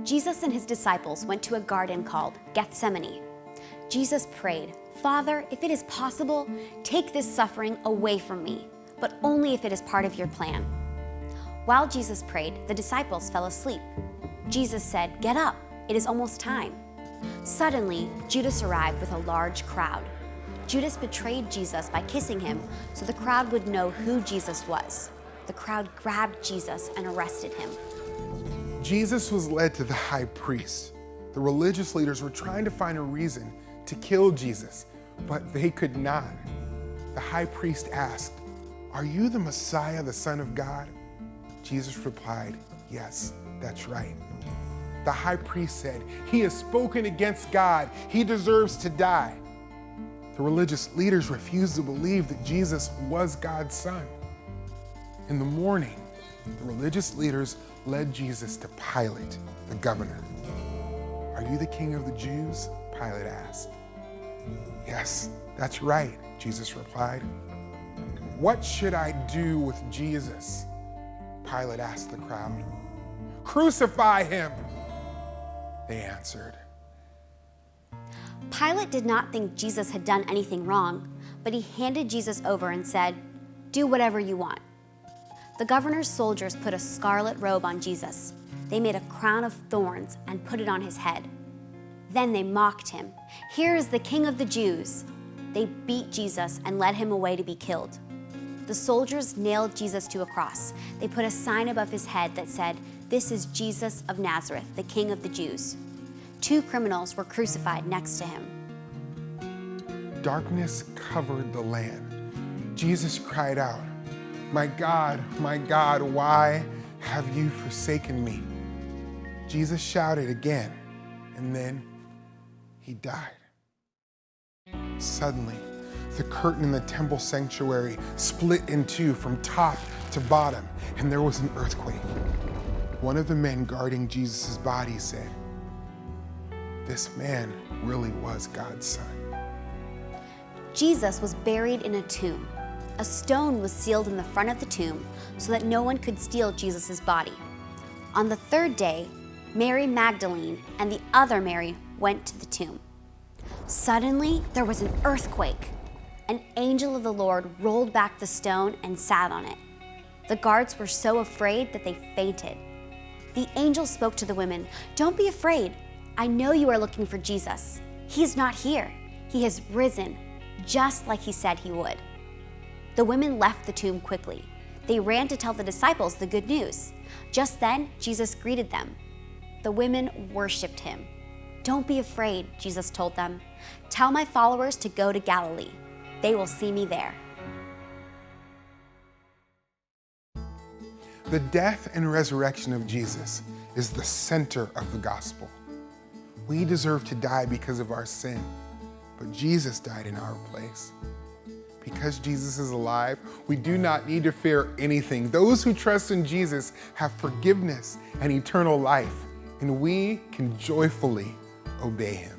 Jesus and his disciples went to a garden called Gethsemane. Jesus prayed, "Father, if it is possible, take this suffering away from me, but only if it is part of your plan." While Jesus prayed, the disciples fell asleep. Jesus said, "Get up, it is almost time." Suddenly, Judas arrived with a large crowd. Judas betrayed Jesus by kissing him so the crowd would know who Jesus was. The crowd grabbed Jesus and arrested him. Jesus was led to the high priest. The religious leaders were trying to find a reason to kill Jesus, but they could not. The high priest asked, "Are you the Messiah, the Son of God?" Jesus replied, "Yes, that's right." The high priest said, "He has spoken against God. He deserves to die." The religious leaders refused to believe that Jesus was God's son. In the morning, the religious leaders led Jesus to Pilate, the governor. "Are you the king of the Jews?" Pilate asked. "Yes, that's right," Jesus replied. "What should I do with Jesus?" Pilate asked the crowd. "Crucify him," they answered. Pilate did not think Jesus had done anything wrong, but he handed Jesus over and said, "Do whatever you want." The governor's soldiers put a scarlet robe on Jesus. They made a crown of thorns and put it on his head. Then they mocked him. "Here is the King of the Jews." They beat Jesus and led him away to be killed. The soldiers nailed Jesus to a cross. They put a sign above his head that said, "This is Jesus of Nazareth, the King of the Jews." 2 criminals were crucified next to him. Darkness covered the land. Jesus cried out, my God, why have you forsaken me?" Jesus shouted again, and then he died. Suddenly, the curtain in the temple sanctuary split in two from top to bottom, and there was an earthquake. One of the men guarding Jesus' body said, "This man really was God's son." Jesus was buried in a tomb. A stone was sealed in the front of the tomb so that no one could steal Jesus' body. On the 3rd day, Mary Magdalene and the other Mary went to the tomb. Suddenly, there was an earthquake. An angel of the Lord rolled back the stone and sat on it. The guards were so afraid that they fainted. The angel spoke to the women, "Don't be afraid. I know you are looking for Jesus. He is not here. He has risen, just like he said he would." The women left the tomb quickly. They ran to tell the disciples the good news. Just then, Jesus greeted them. The women worshiped him. "Don't be afraid," Jesus told them. "Tell my followers to go to Galilee. They will see me there." The death and resurrection of Jesus is the center of the gospel. We deserve to die because of our sin, but Jesus died in our place. Because Jesus is alive, we do not need to fear anything. Those who trust in Jesus have forgiveness and eternal life, and we can joyfully obey him.